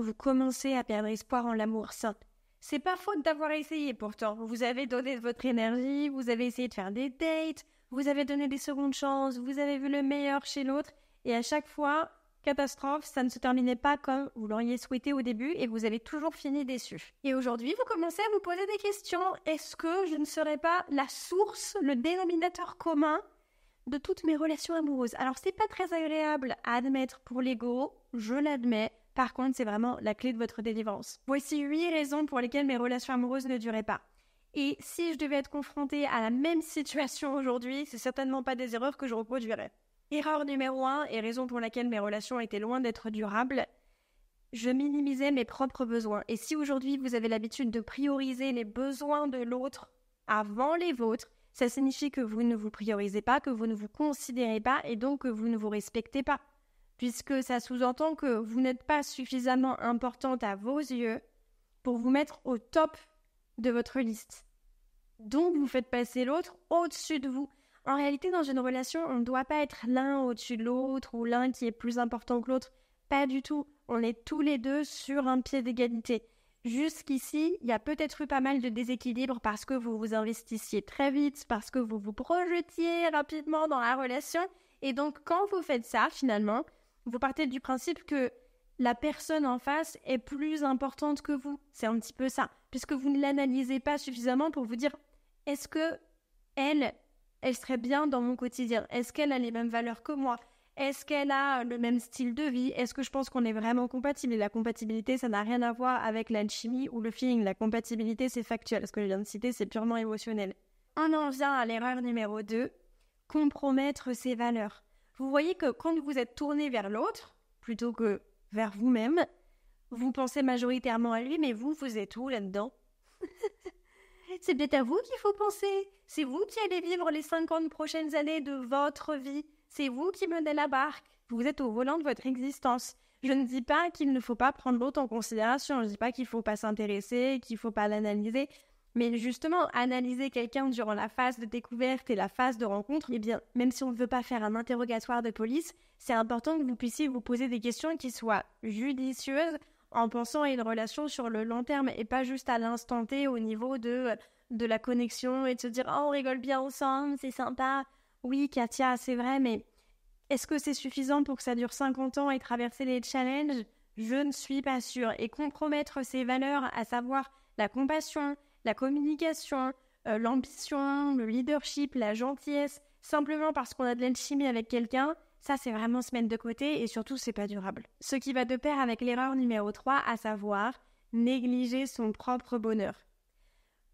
vous commencez à perdre espoir en l'amour sain. C'est pas faute d'avoir essayé pourtant. Vous avez donné de votre énergie, vous avez essayé de faire des dates, vous avez donné des secondes chances, vous avez vu le meilleur chez l'autre, et à chaque fois, catastrophe, ça ne se terminait pas comme vous l'auriez souhaité au début et vous avez toujours fini déçu. Et aujourd'hui, vous commencez à vous poser des questions. Est-ce que je ne serais pas la source, le dénominateur commun de toutes mes relations amoureuses? Alors, c'est pas très agréable à admettre pour l'ego, je l'admets. Par contre, c'est vraiment la clé de votre délivrance. Voici 8 raisons pour lesquelles mes relations amoureuses ne duraient pas. Et si je devais être confrontée à la même situation aujourd'hui, c'est certainement pas des erreurs que je reproduirais. Erreur numéro 1, et raison pour laquelle mes relations étaient loin d'être durables, je minimisais mes propres besoins. Et si aujourd'hui vous avez l'habitude de prioriser les besoins de l'autre avant les vôtres, ça signifie que vous ne vous priorisez pas, que vous ne vous considérez pas et donc que vous ne vous respectez pas. Puisque ça sous-entend que vous n'êtes pas suffisamment importante à vos yeux pour vous mettre au top de votre liste. Donc vous faites passer l'autre au-dessus de vous. En réalité, dans une relation, on ne doit pas être l'un au-dessus de l'autre ou l'un qui est plus important que l'autre. Pas du tout. On est tous les deux sur un pied d'égalité. Jusqu'ici, il y a peut-être eu pas mal de déséquilibre parce que vous vous investissiez très vite, parce que vous vous projetiez rapidement dans la relation. Et donc, quand vous faites ça, finalement, vous partez du principe que la personne en face est plus importante que vous. C'est un petit peu ça. Puisque vous ne l'analysez pas suffisamment pour vous dire « Est-ce que elle serait bien dans mon quotidien? Est-ce qu'elle a les mêmes valeurs que moi? Est-ce qu'elle a le même style de vie? Est-ce que je pense qu'on est vraiment compatibles? » Et la compatibilité, ça n'a rien à voir avec l'alchimie ou le feeling. La compatibilité, c'est factuel. Ce que je viens de citer, c'est purement émotionnel. On en vient à l'erreur numéro 2, compromettre ses valeurs. Vous voyez que quand vous êtes tourné vers l'autre, plutôt que vers vous-même, vous pensez majoritairement à lui, mais vous êtes où là-dedans? C'est peut-être à vous qu'il faut penser. C'est vous qui allez vivre les 50 prochaines années de votre vie. C'est vous qui menez la barque. Vous êtes au volant de votre existence. Je ne dis pas qu'il ne faut pas prendre l'autre en considération. Je ne dis pas qu'il ne faut pas s'intéresser, qu'il ne faut pas l'analyser. Mais justement, analyser quelqu'un durant la phase de découverte et la phase de rencontre, eh bien, même si on ne veut pas faire un interrogatoire de police, c'est important que vous puissiez vous poser des questions qui soient judicieuses, en pensant à une relation sur le long terme et pas juste à l'instant T au niveau de la connexion et de se dire « Oh, on rigole bien ensemble, c'est sympa. » Oui, Katia, c'est vrai, mais est-ce que c'est suffisant pour que ça dure 50 ans et traverser les challenges? Je ne suis pas sûre. Et compromettre ses valeurs, à savoir la compassion, la communication, l'ambition, le leadership, la gentillesse, simplement parce qu'on a de l'alchimie avec quelqu'un, ça, c'est vraiment se mettre de côté et surtout, c'est pas durable. Ce qui va de pair avec l'erreur numéro 3, à savoir négliger son propre bonheur.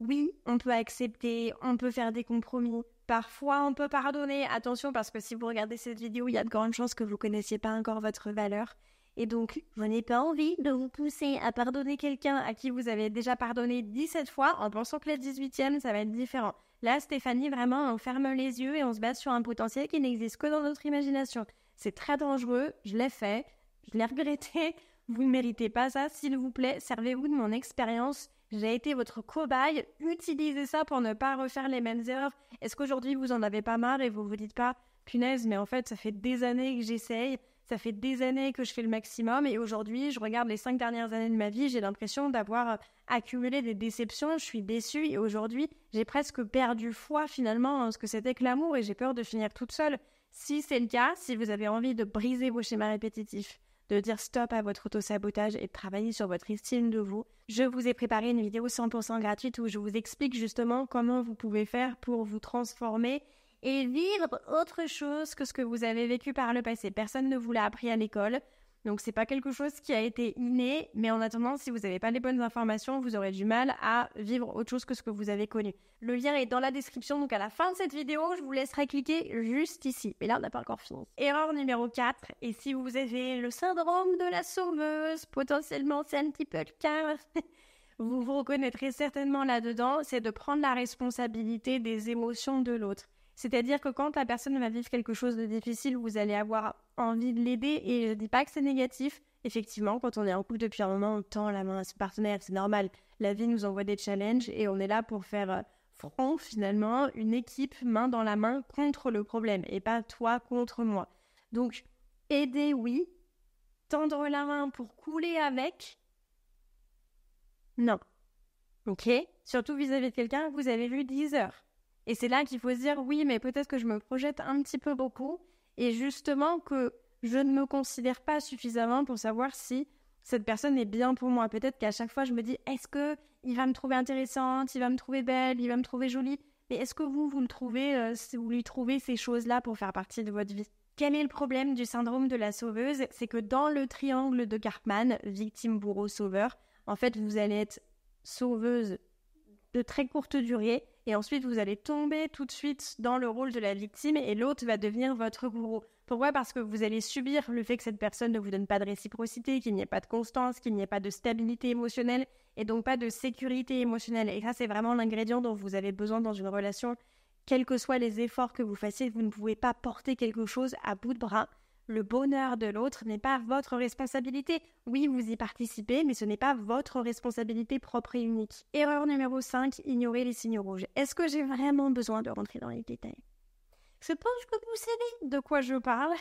Oui, on peut accepter, on peut faire des compromis. Parfois, on peut pardonner. Attention, parce que si vous regardez cette vidéo, il y a de grandes chances que vous ne connaissiez pas encore votre valeur. Et donc, vous n'avez pas envie de vous pousser à pardonner quelqu'un à qui vous avez déjà pardonné 17 fois en pensant que la 18e, ça va être différent. Là, Stéphanie, vraiment, on ferme les yeux et on se base sur un potentiel qui n'existe que dans notre imagination. C'est très dangereux, je l'ai fait, je l'ai regretté. Vous ne méritez pas ça, s'il vous plaît, servez-vous de mon expérience. J'ai été votre cobaye, utilisez ça pour ne pas refaire les mêmes erreurs. Est-ce qu'aujourd'hui vous en avez pas marre et vous vous dites pas « Punaise, mais en fait ça fait des années que j'essaye, ça fait des années que je fais le maximum et aujourd'hui je regarde les 5 dernières années de ma vie, j'ai l'impression d'avoir accumulé des déceptions, je suis déçue et aujourd'hui j'ai presque perdu foi finalement en ce que c'était que l'amour et j'ai peur de finir toute seule. » Si c'est le cas, si vous avez envie de briser vos schémas répétitifs, de dire stop à votre auto-sabotage et de travailler sur votre estime de vous, je vous ai préparé une vidéo 100% gratuite où je vous explique justement comment vous pouvez faire pour vous transformer et vivre autre chose que ce que vous avez vécu par le passé. Personne ne vous l'a appris à l'école, donc c'est pas quelque chose qui a été inné, mais en attendant, si vous n'avez pas les bonnes informations, vous aurez du mal à vivre autre chose que ce que vous avez connu. Le lien est dans la description, donc à la fin de cette vidéo, je vous laisserai cliquer juste ici. Mais là, on n'a pas encore fini. Erreur numéro 4, et si vous avez le syndrome de la sauveuse, potentiellement c'est un petit peu le cas, vous vous reconnaîtrez certainement là-dedans, c'est de prendre la responsabilité des émotions de l'autre. C'est-à-dire que quand la personne va vivre quelque chose de difficile, vous allez avoir envie de l'aider et je ne dis pas que c'est négatif. Effectivement, quand on est en couple depuis un moment, on tend la main à son partenaire, c'est normal. La vie nous envoie des challenges et on est là pour faire front finalement, une équipe main dans la main contre le problème et pas toi contre moi. Donc, aider oui, tendre la main pour couler avec, non. Ok? Surtout vis-à-vis de quelqu'un que vous avez vu 10 heures. Et c'est là qu'il faut se dire, oui, mais peut-être que je me projette un petit peu beaucoup et justement que je ne me considère pas suffisamment pour savoir si cette personne est bien pour moi. Peut-être qu'à chaque fois, je me dis, est-ce qu'il va me trouver intéressante, il va me trouver belle, il va me trouver jolie. Mais est-ce que vous le trouvez, vous lui trouvez ces choses-là pour faire partie de votre vie? Quel est le problème du syndrome de la sauveuse? C'est que dans le triangle de Karpman, victime, bourreau, sauveur, en fait, vous allez être sauveuse de très courte durée et ensuite vous allez tomber tout de suite dans le rôle de la victime et l'autre va devenir votre bourreau. Pourquoi? Parce que vous allez subir le fait que cette personne ne vous donne pas de réciprocité, qu'il n'y ait pas de constance, qu'il n'y ait pas de stabilité émotionnelle et donc pas de sécurité émotionnelle. Et ça, c'est vraiment l'ingrédient dont vous avez besoin dans une relation. Quels que soient les efforts que vous fassiez, vous ne pouvez pas porter quelque chose à bout de bras. Le bonheur de l'autre n'est pas votre responsabilité. Oui, vous y participez, mais ce n'est pas votre responsabilité propre et unique. Erreur numéro 5, ignorer les signaux rouges. Est-ce que j'ai vraiment besoin de rentrer dans les détails? Je pense que vous savez de quoi je parle.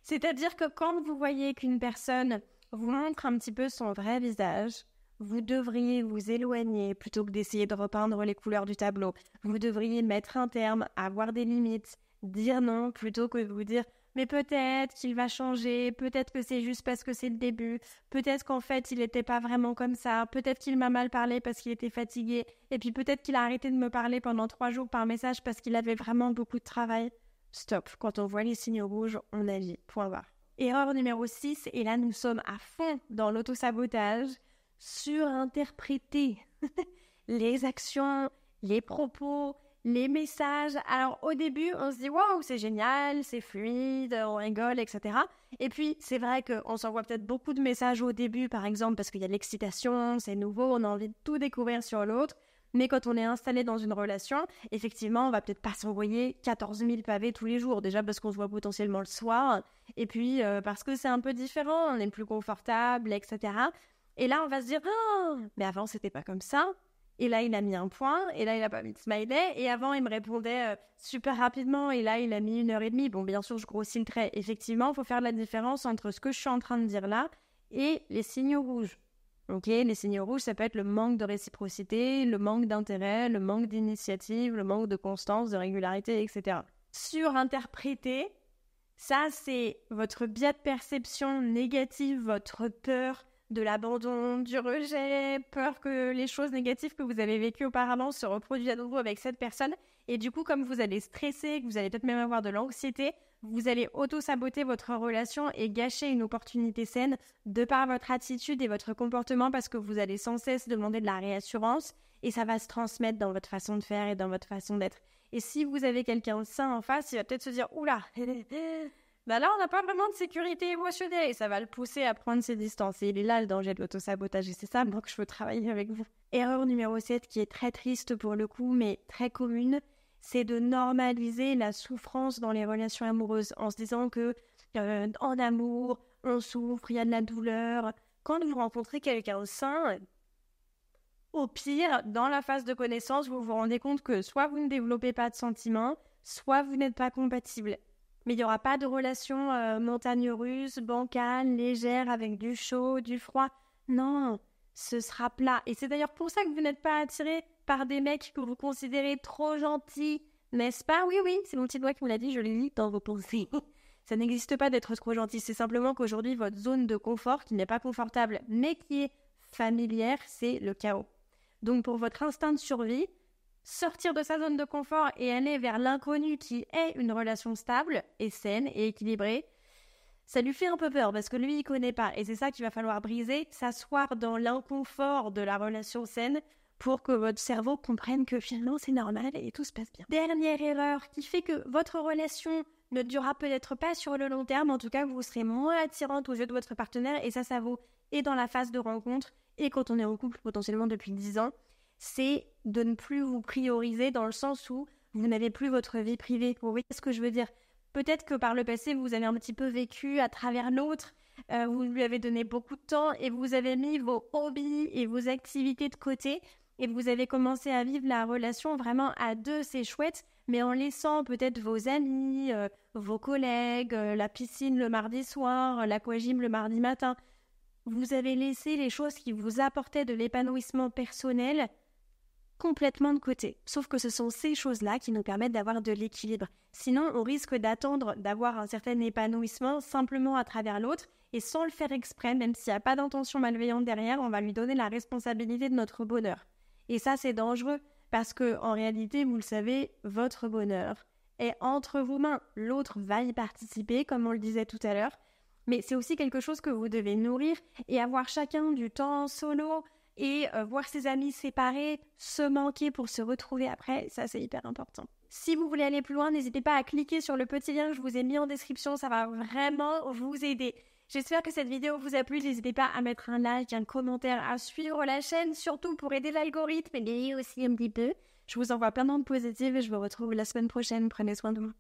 C'est-à-dire que quand vous voyez qu'une personne vous montre un petit peu son vrai visage, vous devriez vous éloigner plutôt que d'essayer de repeindre les couleurs du tableau. Vous devriez mettre un terme, avoir des limites, dire non plutôt que de vous dire mais peut-être qu'il va changer, peut-être que c'est juste parce que c'est le début, peut-être qu'en fait il n'était pas vraiment comme ça, peut-être qu'il m'a mal parlé parce qu'il était fatigué, et puis peut-être qu'il a arrêté de me parler pendant 3 jours par message parce qu'il avait vraiment beaucoup de travail. Stop, quand on voit les signaux rouges, on agit, point barre. Erreur numéro 6, et là nous sommes à fond dans l'autosabotage, surinterpréter les actions, les propos, les messages. Alors au début, on se dit waouh, c'est génial, c'est fluide, on rigole, etc. Et puis c'est vrai qu'on s'envoie peut-être beaucoup de messages au début, par exemple, parce qu'il y a de l'excitation, c'est nouveau, on a envie de tout découvrir sur l'autre. Mais quand on est installé dans une relation, effectivement, on va peut-être pas s'envoyer 14 000 pavés tous les jours. Déjà parce qu'on se voit potentiellement le soir, et puis parce que c'est un peu différent, on est plus confortable, etc. Et là, on va se dire oh, mais avant, c'était pas comme ça. Et là, il a mis un point, et là, il a pas mis de smiley, et avant, il me répondait super rapidement, et là, il a mis 1h30. Bon, bien sûr, je grossis le trait. Effectivement, il faut faire la différence entre ce que je suis en train de dire là et les signaux rouges. Ok, les signaux rouges, ça peut être le manque de réciprocité, le manque d'intérêt, le manque d'initiative, le manque de constance, de régularité, etc. Surinterpréter, ça, c'est votre biais de perception négative, votre peur de l'abandon, du rejet, peur que les choses négatives que vous avez vécues auparavant se reproduisent à nouveau avec cette personne. Et du coup, comme vous allez stresser, que vous allez peut-être même avoir de l'anxiété, vous allez auto-saboter votre relation et gâcher une opportunité saine de par votre attitude et votre comportement parce que vous allez sans cesse demander de la réassurance et ça va se transmettre dans votre façon de faire et dans votre façon d'être. Et si vous avez quelqu'un de sain en face, il va peut-être se dire « Oula, bah là on n'a pas vraiment de sécurité émotionnelle » et ça va le pousser à prendre ses distances. Et il est là le danger de l'auto-sabotage et c'est ça moi que je veux travailler avec vous. Erreur numéro 7 qui est très triste pour le coup mais très commune, c'est de normaliser la souffrance dans les relations amoureuses en se disant que en amour, on souffre, il y a de la douleur. Quand vous rencontrez quelqu'un sain, au pire, dans la phase de connaissance, vous vous rendez compte que soit vous ne développez pas de sentiments, soit vous n'êtes pas compatibles. Mais il n'y aura pas de relation montagne russe, bancale, légère, avec du chaud, du froid. Non, ce sera plat. Et c'est d'ailleurs pour ça que vous n'êtes pas attiré par des mecs que vous considérez trop gentils, n'est-ce pas? Oui, c'est mon petit doigt qui me l'a dit, je l'ai lu dans vos pensées. Ça n'existe pas d'être trop gentil, c'est simplement qu'aujourd'hui, votre zone de confort, qui n'est pas confortable, mais qui est familière, c'est le chaos. Donc pour votre instinct de survie, sortir de sa zone de confort et aller vers l'inconnu qui est une relation stable et saine et équilibrée, ça lui fait un peu peur parce que lui, il connaît pas. Et c'est ça qu'il va falloir briser, s'asseoir dans l'inconfort de la relation saine pour que votre cerveau comprenne que finalement c'est normal et tout se passe bien. Dernière erreur qui fait que votre relation ne durera peut-être pas sur le long terme, en tout cas vous serez moins attirante aux yeux de votre partenaire et ça vaut et dans la phase de rencontre et quand on est en couple potentiellement depuis 10 ans, c'est de ne plus vous prioriser dans le sens où vous n'avez plus votre vie privée. Vous voyez ce que je veux dire? Peut-être que par le passé, vous avez un petit peu vécu à travers l'autre, vous lui avez donné beaucoup de temps et vous avez mis vos hobbies et vos activités de côté et vous avez commencé à vivre la relation vraiment à deux, c'est chouette, mais en laissant peut-être vos amis, vos collègues, la piscine le mardi soir, l'aquagym le mardi matin. Vous avez laissé les choses qui vous apportaient de l'épanouissement personnel complètement de côté. Sauf que ce sont ces choses-là qui nous permettent d'avoir de l'équilibre. Sinon, on risque d'attendre d'avoir un certain épanouissement simplement à travers l'autre et sans le faire exprès, même s'il n'y a pas d'intention malveillante derrière, on va lui donner la responsabilité de notre bonheur. Et ça, c'est dangereux parce que, en réalité, vous le savez, votre bonheur est entre vos mains. L'autre va y participer, comme on le disait tout à l'heure, mais c'est aussi quelque chose que vous devez nourrir et avoir chacun du temps solo, et voir ses amis séparés, se manquer pour se retrouver après, ça c'est hyper important. Si vous voulez aller plus loin, n'hésitez pas à cliquer sur le petit lien que je vous ai mis en description, ça va vraiment vous aider. J'espère que cette vidéo vous a plu, n'hésitez pas à mettre un like, un commentaire, à suivre la chaîne, surtout pour aider l'algorithme et gagner aussi un petit peu. Je vous envoie plein d'ondes positives et je vous retrouve la semaine prochaine, prenez soin de vous.